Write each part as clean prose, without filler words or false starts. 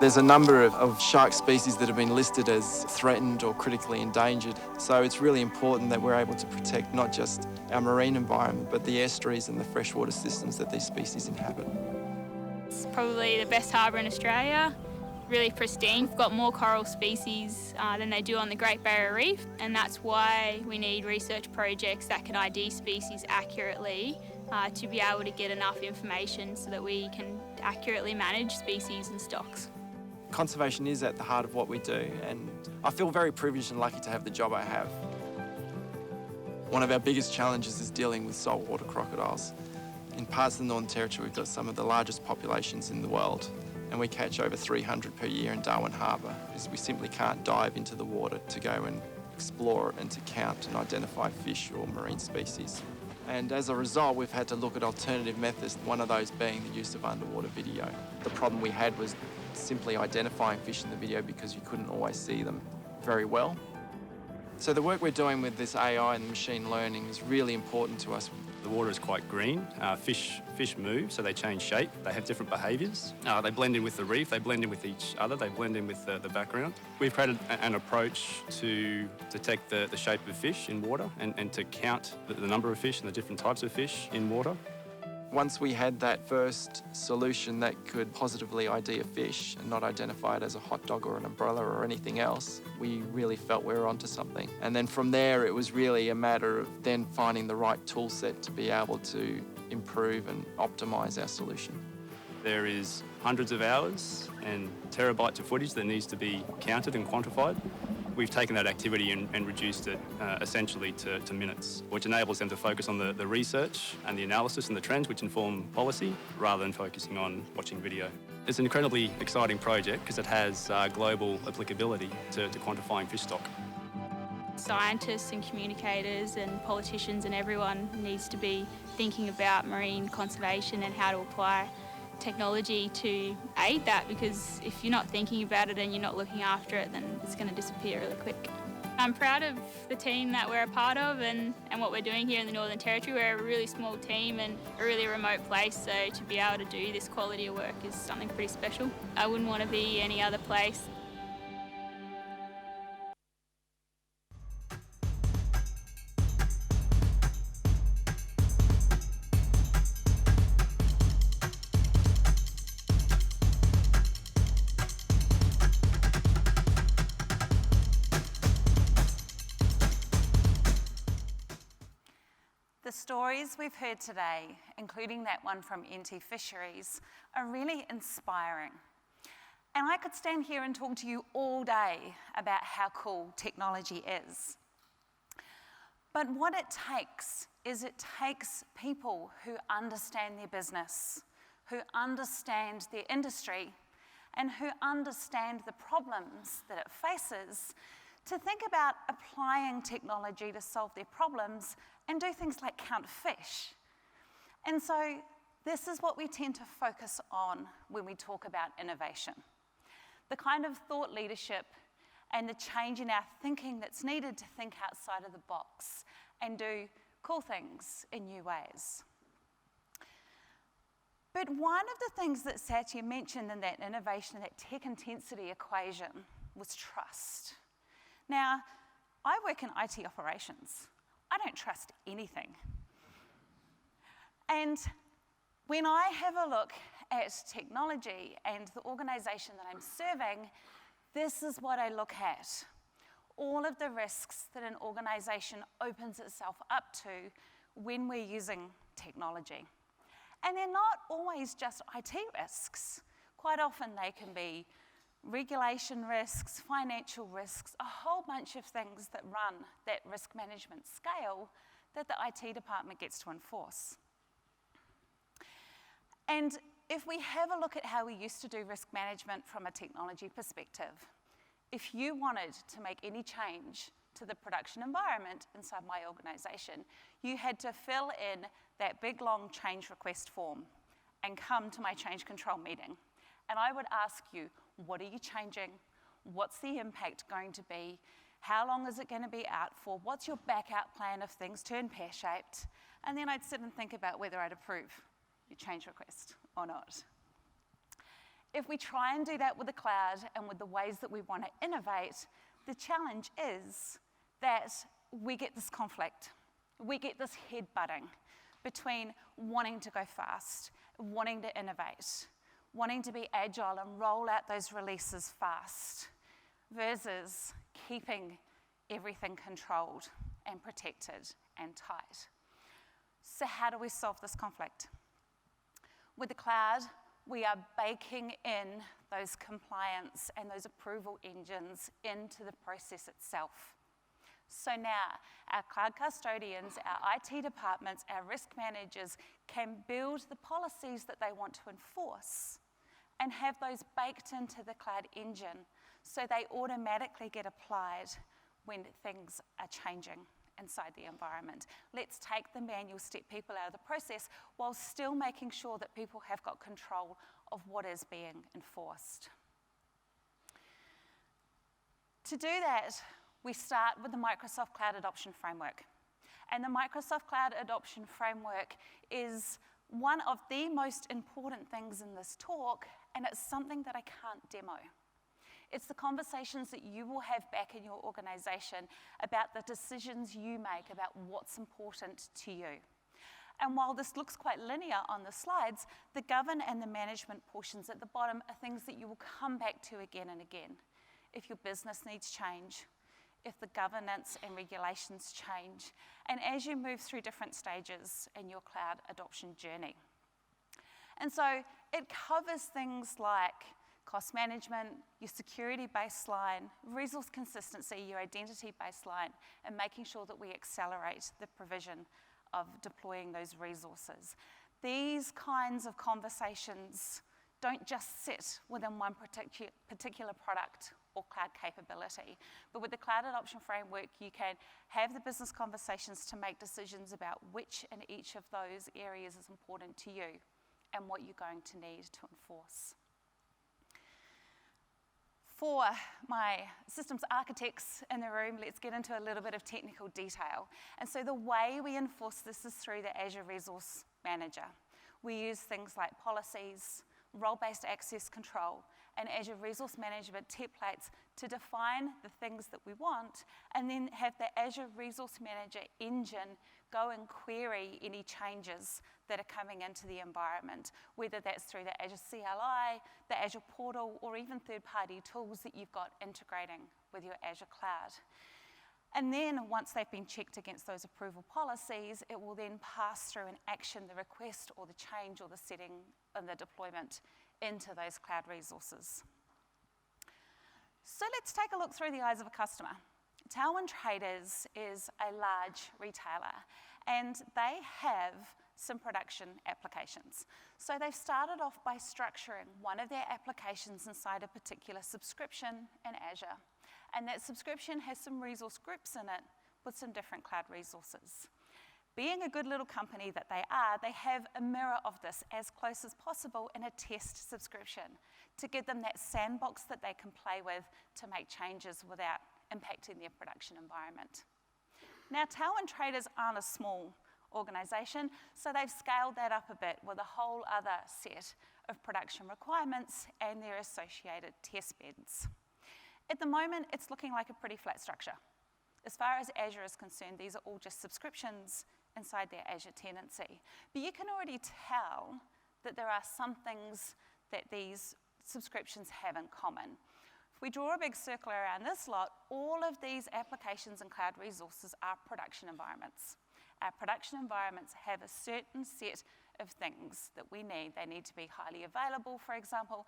There's a number of shark species that have been listed as threatened or critically endangered. So it's really important that we're able to protect not just our marine environment, but the estuaries and the freshwater systems that these species inhabit. It's probably the best harbour in Australia, really pristine. We've got more coral species than they do on the Great Barrier Reef, and that's why we need research projects that can ID species accurately to be able to get enough information so that we can accurately manage species and stocks. Conservation is at the heart of what we do, and I feel very privileged and lucky to have the job I have. One of our biggest challenges is dealing with saltwater crocodiles. In parts of the Northern Territory, we've got some of the largest populations in the world, and we catch over 300 per year in Darwin Harbour, because we simply can't dive into the water to go and explore it and to count and identify fish or marine species. And as a result, we've had to look at alternative methods, one of those being the use of underwater video. The problem we had was simply identifying fish in the video because you couldn't always see them very well. So the work we're doing with this AI and machine learning is really important to us. The water is quite green. Fish move, so they change shape. They have different behaviours. They blend in with the reef, they blend in with each other, they blend in with the background. We've created an approach to detect the shape of fish in water and to count the number of fish and the different types of fish in water. Once we had that first solution that could positively ID a fish and not identify it as a hot dog or an umbrella or anything else, we really felt we were onto something. And then from there, it was really a matter of then finding the right tool set to be able to improve and optimise our solution. There is hundreds of hours and terabytes of footage that needs to be counted and quantified. We've taken that activity and reduced it essentially to minutes, which enables them to focus on the research and the analysis and the trends which inform policy, rather than focusing on watching video. It's an incredibly exciting project because it has global applicability to quantifying fish stock. Scientists and communicators and politicians and everyone needs to be thinking about marine conservation and how to apply technology to aid that, because if you're not thinking about it and you're not looking after it, then it's going to disappear really quick. I'm proud of the team that we're a part of and what we're doing here in the Northern Territory. We're a really small team and a really remote place, so to be able to do this quality of work is something pretty special. I wouldn't want to be any other place. The stories we've heard today, including that one from NT Fisheries, are really inspiring. And I could stand here and talk to you all day about how cool technology is. But what it takes is it takes people who understand their business, who understand their industry, and who understand the problems that it faces, to think about applying technology to solve their problems and do things like count fish. And so this is what we tend to focus on when we talk about innovation. The kind of thought leadership and the change in our thinking that's needed to think outside of the box and do cool things in new ways. But one of the things that Satya mentioned in that innovation, that tech intensity equation, was trust. Now, I work in IT operations. I don't trust anything. And when I have a look at technology and the organisation that I'm serving, this is what I look at. All of the risks that an organisation opens itself up to when we're using technology. And they're not always just IT risks. Quite often they can be regulation risks, financial risks, a whole bunch of things that run that risk management scale that the IT department gets to enforce. And if we have a look at how we used to do risk management from a technology perspective, if you wanted to make any change to the production environment inside my organisation, you had to fill in that big long change request form and come to my change control meeting. And I would ask you, what are you changing? What's the impact going to be? How long is it going to be out for? What's your back-out plan if things turn pear-shaped? And then I'd sit and think about whether I'd approve your change request or not. if we try and do that with the cloud and with the ways that we want to innovate, the challenge is that we get this conflict. We get this head-butting between wanting to go fast, wanting to innovate, wanting to be agile and roll out those releases fast, versus keeping everything controlled and protected and tight. So how do we solve this conflict? With the cloud, we are baking in those compliance and those approval engines into the process itself. So now, our cloud custodians, our IT departments, our risk managers can build the policies that they want to enforce and have those baked into the cloud engine so they automatically get applied when things are changing inside the environment. Let's take the manual step people out of the process while still making sure that people have got control of what is being enforced. To do that, we start with the Microsoft Cloud Adoption Framework. And the Microsoft Cloud Adoption Framework is one of the most important things in this talk, and it's something that I can't demo. It's the conversations that you will have back in your organization about the decisions you make about what's important to you. And while this looks quite linear on the slides, the govern and the management portions at the bottom are things that you will come back to again and again. If your business needs change, if the governance and regulations change, and as you move through different stages in your cloud adoption journey. And so it covers things like cost management, your security baseline, resource consistency, your identity baseline, and making sure that we accelerate the provision of deploying those resources. These kinds of conversations don't just sit within one particular product or cloud capability. But with the Cloud Adoption Framework, you can have the business conversations to make decisions about which and each of those areas is important to you and what you're going to need to enforce. For my systems architects in the room, let's get into a little bit of technical detail. And so the way we enforce this is through the Azure Resource Manager. We use things like policies, role-based access control, and Azure Resource Management templates to define the things that we want, and then have the Azure Resource Manager engine go and query any changes that are coming into the environment, whether that's through the Azure CLI, the Azure portal, or even third-party tools that you've got integrating with your Azure cloud. And then once they've been checked against those approval policies, it will then pass through and action the request or the change or the setting and the deployment into those cloud resources. So let's take a look through the eyes of a customer. Talwyn Traders is a large retailer, and they have some production applications. So they've started off by structuring one of their applications inside a particular subscription in Azure. And that subscription has some resource groups in it with some different cloud resources. Being a good little company that they are, they have a mirror of this as close as possible in a test subscription to give them that sandbox that they can play with to make changes without impacting their production environment. Now, Talwyn Traders aren't a small organisation, so they've scaled that up a bit with a whole other set of production requirements and their associated test beds. At the moment, it's looking like a pretty flat structure. As far as Azure is concerned, these are all just subscriptions inside their Azure tenancy. But you can already tell that there are some things that these subscriptions have in common. If we draw a big circle around this lot, all of these applications and cloud resources are production environments. Our production environments have a certain set of things that we need. They need to be highly available, for example.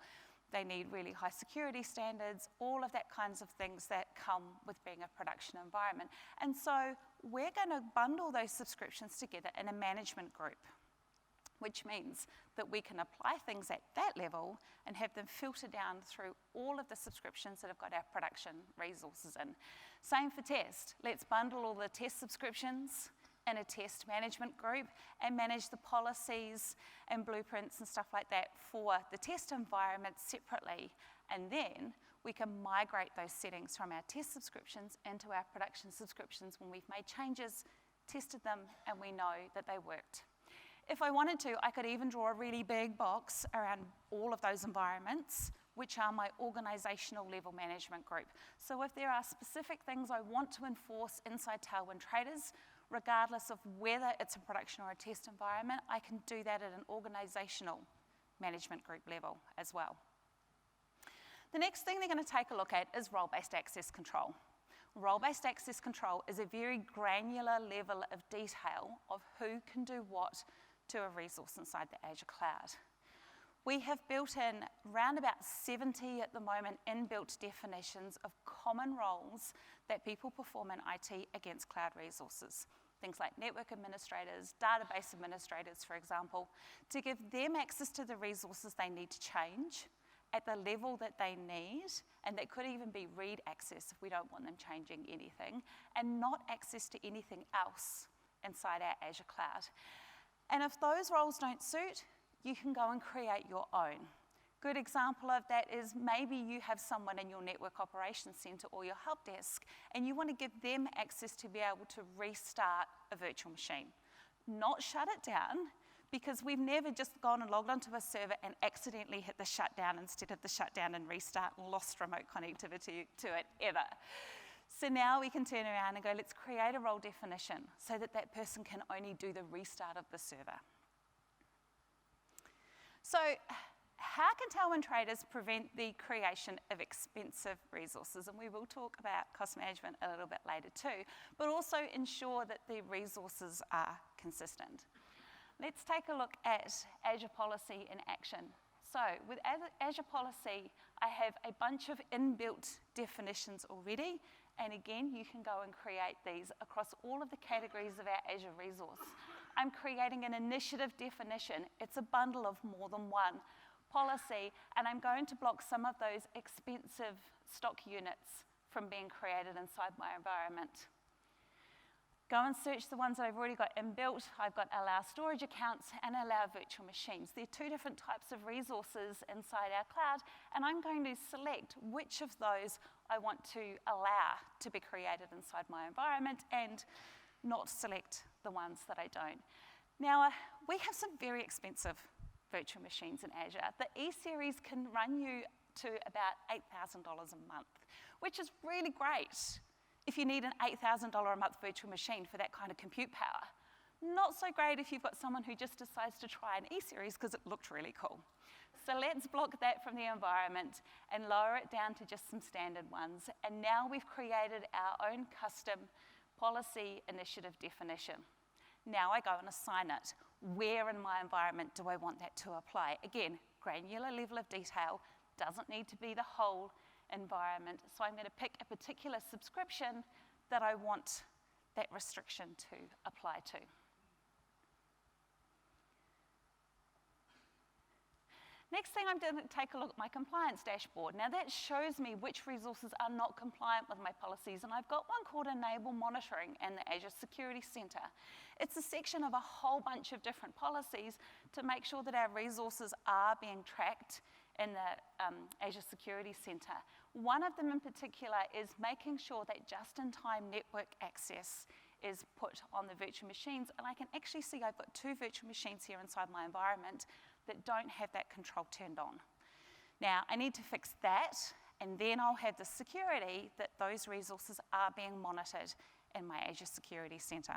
They need really high security standards, all of that kinds of things that come with being a production environment. And so we're going to bundle those subscriptions together in a management group, which means that we can apply things at that level and have them filter down through all of the subscriptions that have got our production resources in. Same for test. Let's bundle all the test subscriptions in a test management group and manage the policies and blueprints and stuff like that for the test environment separately. And then we can migrate those settings from our test subscriptions into our production subscriptions when we've made changes, tested them, and we know that they worked. If I wanted to, I could even draw a really big box around all of those environments, which are my organisational level management group. So if there are specific things I want to enforce inside Tailwind Traders, regardless of whether it's a production or a test environment, I can do that at an organisational management group level as well. The next thing they're going to take a look at is role-based access control. Role-based access control is a very granular level of detail of who can do what to a resource inside the Azure cloud. We have built in around about 70 at the moment inbuilt definitions of common roles that people perform in IT against cloud resources. Things like network administrators, database administrators, for example, to give them access to the resources they need to change at the level that they need, and that could even be read access if we don't want them changing anything, and not access to anything else inside our Azure cloud. And if those roles don't suit, you can go and create your own. Good example of that is maybe you have someone in your network operations center or your help desk, and you want to give them access to be able to restart a virtual machine. Not shut it down, because we've never just gone and logged onto a server and accidentally hit the shutdown instead of the shutdown and restart and lost remote connectivity to it ever. So now we can turn around and go, let's create a role definition so that that person can only do the restart of the server. So how can Tailwind Traders prevent the creation of expensive resources? And we will talk about cost management a little bit later too, but also ensure that the resources are consistent. Let's take a look at Azure Policy in action. So with Azure Policy, I have a bunch of inbuilt definitions already. And again, you can go and create these across all of the categories of our Azure resource. I'm creating an initiative definition. It's a bundle of more than one policy, and I'm going to block some of those expensive stock units from being created inside my environment. Go and search the ones that I've already got inbuilt. I've got allow storage accounts and allow virtual machines. They're two different types of resources inside our cloud, and I'm going to select which of those I want to allow to be created inside my environment and not select the ones that I don't. Now, we have some very expensive virtual machines in Azure. The E-Series can run you to about $8,000 a month, which is really great if you need an $8,000 a month virtual machine for that kind of compute power. Not so great if you've got someone who just decides to try an E-Series because it looked really cool. So let's block that from the environment and lower it down to just some standard ones. And now we've created our own custom policy initiative definition. Now I go and assign it. Where in my environment do I want that to apply? Again, granular level of detail, doesn't need to be the whole environment. So I'm going to pick a particular subscription that I want that restriction to apply to. Next thing I'm going to take a look at my compliance dashboard. Now that shows me which resources are not compliant with my policies, and I've got one called Enable Monitoring in the Azure Security Center. It's a section of a whole bunch of different policies to make sure that our resources are being tracked in the Azure Security Center. One of them in particular is making sure that just-in-time network access is put on the virtual machines, and I can actually see I've got 2 virtual machines here inside my environment that don't have that control turned on. Now, I need to fix that, and then I'll have the security that those resources are being monitored in my Azure Security Center.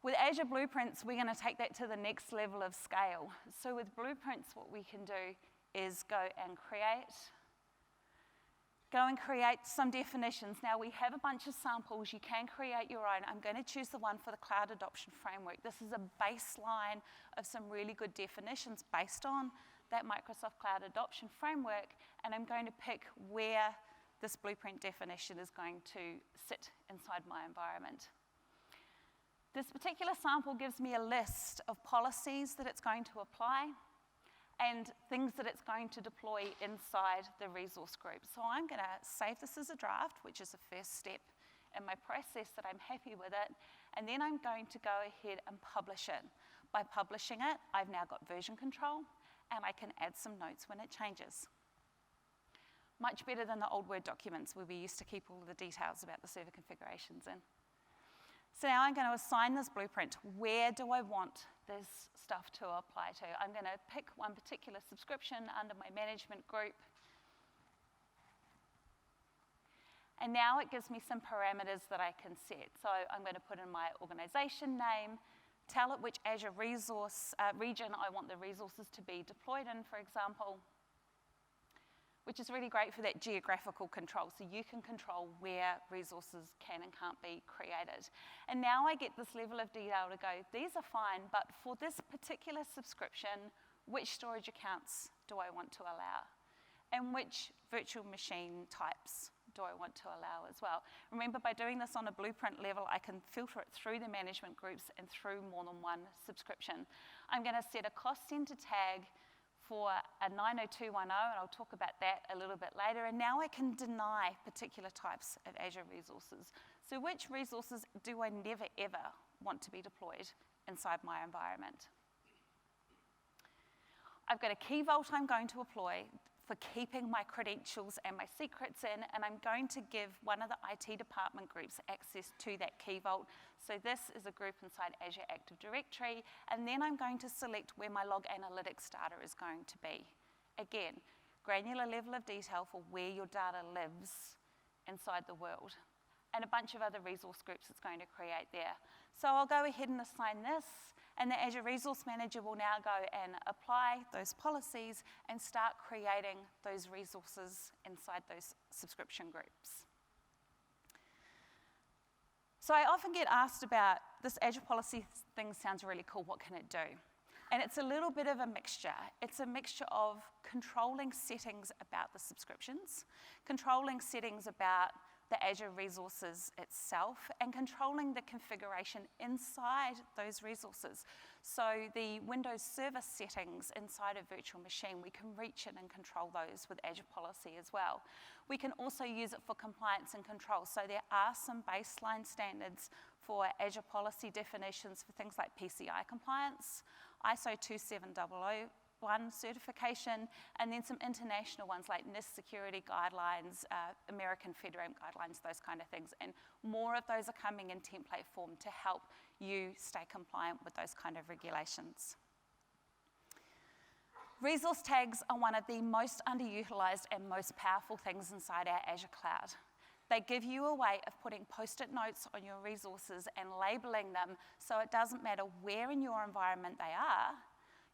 With Azure Blueprints, we're going to take that to the next level of scale. So with Blueprints, what we can do is go and create some definitions. Now we have a bunch of samples. You can create your own. I'm going to choose the one for the Cloud Adoption Framework. This is a baseline of some really good definitions based on that Microsoft Cloud Adoption Framework, and I'm going to pick where this blueprint definition is going to sit inside my environment. This particular sample gives me a list of policies that it's going to apply and things that it's going to deploy inside the resource group. So I'm going to save this as a draft, which is the first step in my process that I'm happy with it, and then I'm going to go ahead and publish it. By publishing it, I've now got version control, and I can add some notes when it changes. Much better than the old Word documents where we used to keep all of the details about the server configurations in. So now I'm going to assign this blueprint. Where do I want this stuff to apply to? I'm going to pick one particular subscription under my management group. And now it gives me some parameters that I can set. So I'm going to put in my organization name, tell it which Azure resource region I want the resources to be deployed in, for example, which is really great for that geographical control. So you can control where resources can and can't be created. And now I get this level of detail to go, these are fine, but for this particular subscription, which storage accounts do I want to allow? And which virtual machine types do I want to allow as well? Remember, by doing this on a blueprint level, I can filter it through the management groups and through more than one subscription. I'm going to set a cost center tag for a 90210, and I'll talk about that a little bit later. And now I can deny particular types of Azure resources. So which resources do I never, ever want to be deployed inside my environment? I've got a key vault I'm going to employ for keeping my credentials and my secrets in, and I'm going to give one of the IT department groups access to that key vault. So this is a group inside Azure Active Directory, and then I'm going to select where my log analytics data is going to be. Again, granular level of detail for where your data lives inside the world, and a bunch of other resource groups it's going to create there. So I'll go ahead and assign this, and the Azure Resource Manager will now go and apply those policies and start creating those resources inside those subscription groups. So I often get asked about, this Azure policy thing sounds really cool, what can it do? And it's a little bit of a mixture. It's a mixture of controlling settings about the subscriptions, controlling settings about the Azure resources itself, and controlling the configuration inside those resources. So the Windows Server settings inside a virtual machine, we can reach in and control those with Azure policy as well. We can also use it for compliance and control. So there are some baseline standards for Azure policy definitions for things like PCI compliance, ISO 27001 certification, and then some international ones like NIST security guidelines, American FedRAMP guidelines, those kind of things. And more of those are coming in template form to help you stay compliant with those kind of regulations. Resource tags are one of the most underutilized and most powerful things inside our Azure cloud. They give you a way of putting post-it notes on your resources and labeling them so it doesn't matter where in your environment they are.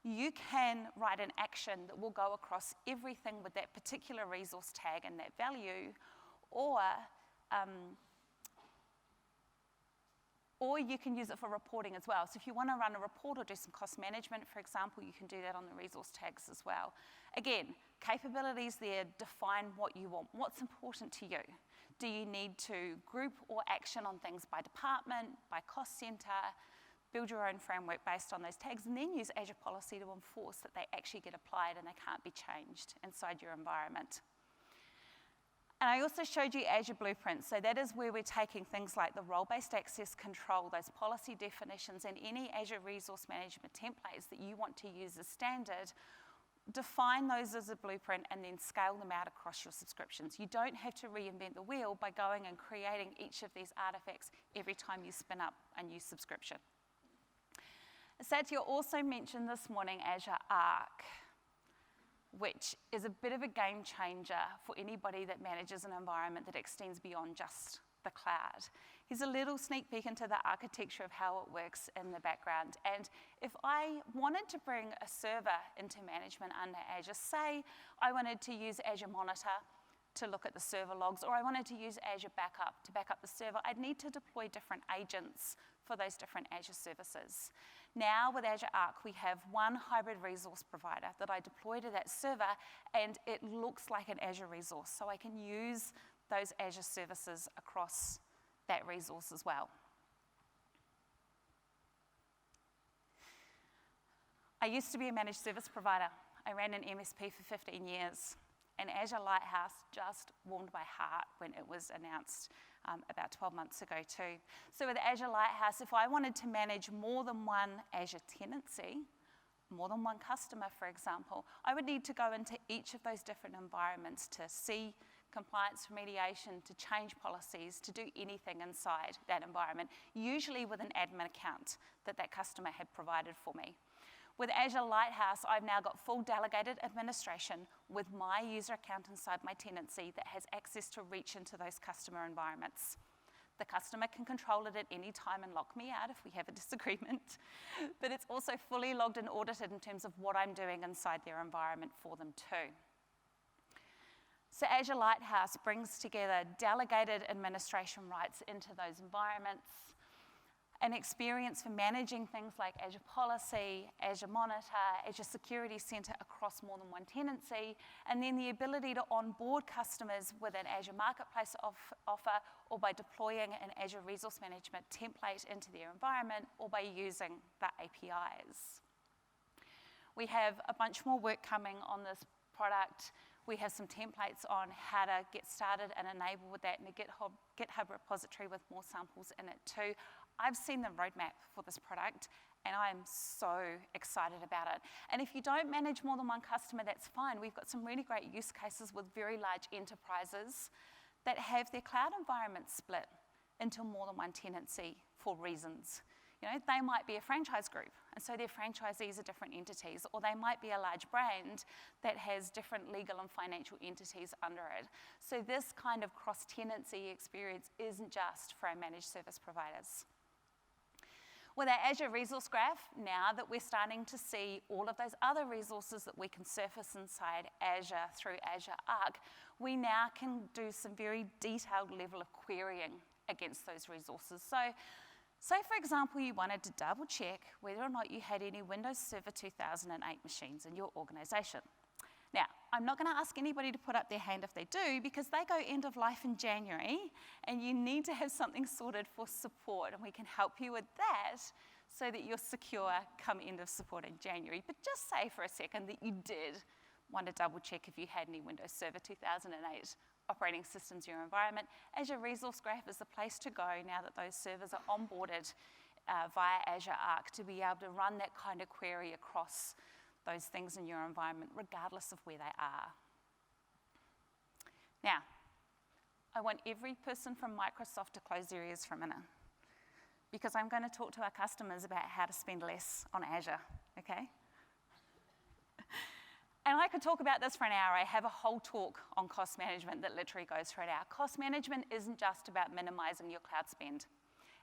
You can write an action that will go across everything with that particular resource tag and that value, or you can use it for reporting as well. So if you want to run a report or do some cost management, for example, you can do that on the resource tags as well. Again, capabilities there define what you want. What's important to you? Do you need to group or action on things by department, by cost center? Build your own framework based on those tags, and then use Azure policy to enforce that they actually get applied and they can't be changed inside your environment. And I also showed you Azure Blueprints. So that is where we're taking things like the role-based access control, those policy definitions, and any Azure resource management templates that you want to use as standard, define those as a blueprint, and then scale them out across your subscriptions. You don't have to reinvent the wheel by going and creating each of these artifacts every time you spin up a new subscription. Satya also mentioned this morning Azure Arc, which is a bit of a game changer for anybody that manages an environment that extends beyond just the cloud. Here's a little sneak peek into the architecture of how it works in the background. And if I wanted to bring a server into management under Azure, say I wanted to use Azure Monitor to look at the server logs, or I wanted to use Azure Backup to back up the server, I'd need to deploy different agents for those different Azure services. Now with Azure Arc, we have one hybrid resource provider that I deploy to that server, and it looks like an Azure resource, so I can use those Azure services across that resource as well. I used to be a managed service provider. I ran an MSP for 15 years, and Azure Lighthouse just warmed my heart when it was announced about 12 months ago too. So with Azure Lighthouse, if I wanted to manage more than one Azure tenancy, more than one customer, for example, I would need to go into each of those different environments to see compliance remediation, to change policies, to do anything inside that environment, usually with an admin account that that customer had provided for me. With Azure Lighthouse, I've now got full delegated administration with my user account inside my tenancy that has access to reach into those customer environments. The customer can control it at any time and lock me out if we have a disagreement, but it's also fully logged and audited in terms of what I'm doing inside their environment for them too. So Azure Lighthouse brings together delegated administration rights into those environments, an experience for managing things like Azure Policy, Azure Monitor, Azure Security Center across more than one tenancy, and then the ability to onboard customers with an Azure Marketplace offer, or by deploying an Azure Resource Management template into their environment, or by using the APIs. We have a bunch more work coming on this product. We have some templates on how to get started and enable with that in a GitHub repository with more samples in it too. I've seen the roadmap for this product and I'm so excited about it. And if you don't manage more than one customer, that's fine. We've got some really great use cases with very large enterprises that have their cloud environment split into more than one tenancy for reasons. You know, they might be a franchise group, and so their franchisees are different entities, or they might be a large brand that has different legal and financial entities under it. So this kind of cross-tenancy experience isn't just for our managed service providers. With our Azure Resource Graph, now that we're starting to see all of those other resources that we can surface inside Azure through Azure Arc, we now can do some very detailed level of querying against those resources. So for example, you wanted to double check whether or not you had any Windows Server 2008 machines in your organization. Now, I'm not going to ask anybody to put up their hand if they do, because they go end of life in January, and you need to have something sorted for support, and we can help you with that so that you're secure come end of support in January. But just say for a second that you did want to double check if you had any Windows Server 2008 operating systems in your environment. Azure Resource Graph is the place to go now that those servers are onboarded via Azure Arc to be able to run that kind of query across those things in your environment, regardless of where they are. Now, I want every person from Microsoft to close their ears for a minute, because I'm going to talk to our customers about how to spend less on Azure, okay? And I could talk about this for an hour. I have a whole talk on cost management that literally goes for an hour. Cost management isn't just about minimizing your cloud spend.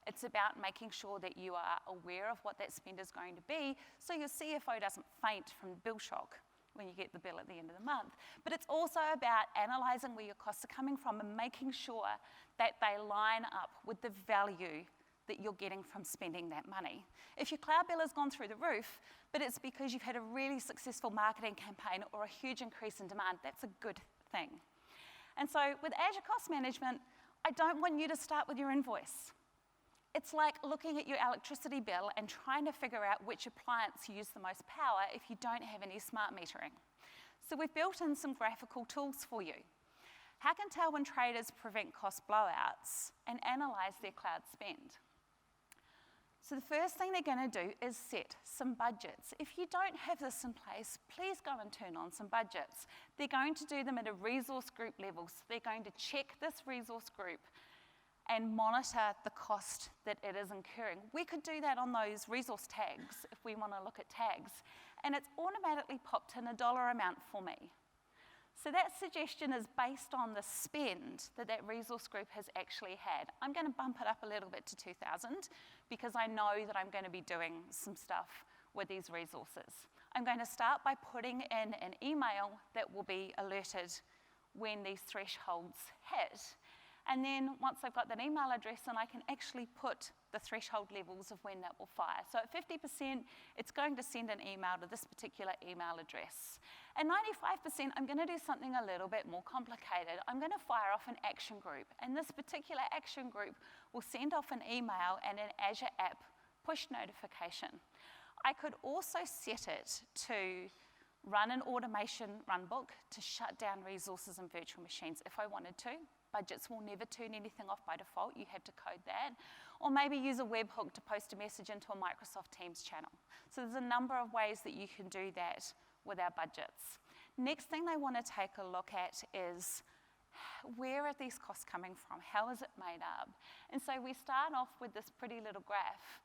It's about making sure that you are aware of what that spend is going to be, so your CFO doesn't faint from bill shock when you get the bill at the end of the month. But it's also about analyzing where your costs are coming from and making sure that they line up with the value that you're getting from spending that money. If your cloud bill has gone through the roof, but it's because you've had a really successful marketing campaign or a huge increase in demand, that's a good thing. And so with Azure Cost Management, I don't want you to start with your invoice. It's like looking at your electricity bill and trying to figure out which appliance uses the most power if you don't have any smart metering. So we've built in some graphical tools for you. How can tell when traders prevent cost blowouts and analyze their cloud spend? So the first thing they're going to do is set some budgets. If you don't have this in place, please go and turn on some budgets. They're going to do them at a resource group level. So they're going to check this resource group and monitor the cost that it is incurring. We could do that on those resource tags if we want to look at tags. And it's automatically popped in a dollar amount for me. So that suggestion is based on the spend that that resource group has actually had. I'm going to bump it up a little bit to 2,000 because I know that I'm going to be doing some stuff with these resources. I'm going to start by putting in an email that will be alerted when these thresholds hit. And then once I've got that email address, then I can actually put the threshold levels of when that will fire. So at 50%, it's going to send an email to this particular email address. At 95%, I'm going to do something a little bit more complicated. I'm going to fire off an action group. And this particular action group will send off an email and an Azure app push notification. I could also set it to run an automation runbook to shut down resources and virtual machines if I wanted to. Budgets will never turn anything off by default. You have to code that. Or maybe use a webhook to post a message into a Microsoft Teams channel. So there's a number of ways that you can do that with our budgets. Next thing they want to take a look at is Where are these costs coming from? How is it made up? And so we start off with this pretty little graph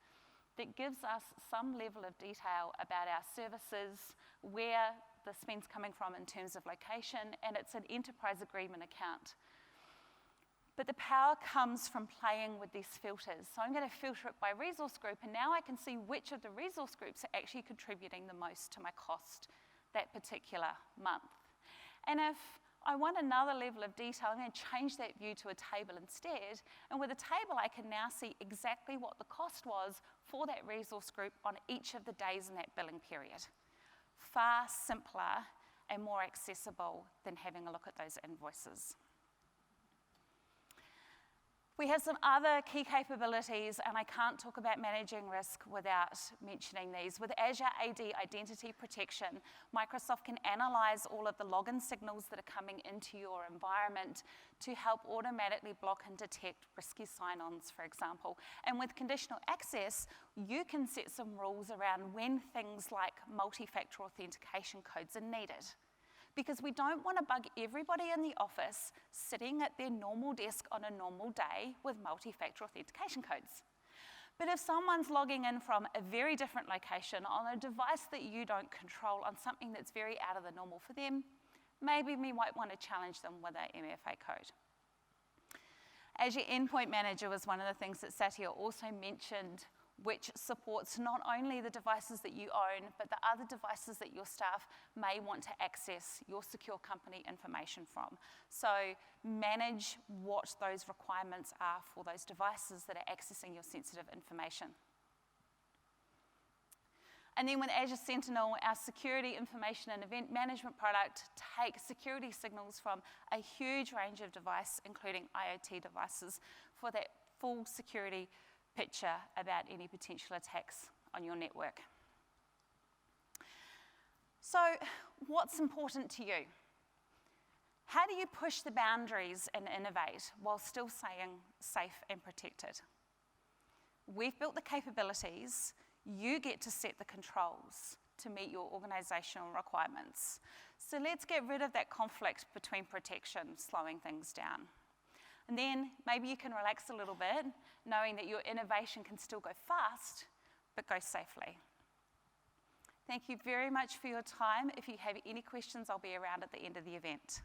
that gives us some level of detail about our services, where the spend's coming from in terms of location, and it's an enterprise agreement account. But the power comes from playing with these filters. So I'm going to filter it by resource group, and now I can see which of the resource groups are actually contributing the most to my cost that particular month. And if I want another level of detail, I'm going to change that view to a table instead. And with a table, I can now see exactly what the cost was for that resource group on each of the days in that billing period. Far simpler and more accessible than having a look at those invoices. We have some other key capabilities, and I can't talk about managing risk without mentioning these. With Azure AD Identity Protection, Microsoft can analyze all of the login signals that are coming into your environment to help automatically block and detect risky sign-ons, for example. And with conditional access, you can set some rules around when things like multi-factor authentication codes are needed. Because we don't want to bug everybody in the office sitting at their normal desk on a normal day with multi-factor authentication codes. But if someone's logging in from a very different location on a device that you don't control, on something that's very out of the normal for them, maybe we might want to challenge them with an MFA code. Azure Endpoint Manager was one of the things that Satya also mentioned, which supports not only the devices that you own, but the other devices that your staff may want to access your secure company information from. So manage what those requirements are for those devices that are accessing your sensitive information. And then with Azure Sentinel, our security information and event management product takes security signals from a huge range of devices, including IoT devices, for that full security picture about any potential attacks on your network. So what's important to you? How do you push the boundaries and innovate while still staying safe and protected? We've built the capabilities. You get to set the controls to meet your organizational requirements. So let's get rid of that conflict between protection, slowing things down. And then maybe you can relax a little bit, knowing that your innovation can still go fast, but go safely. Thank you very much for your time. If you have any questions, I'll be around at the end of the event.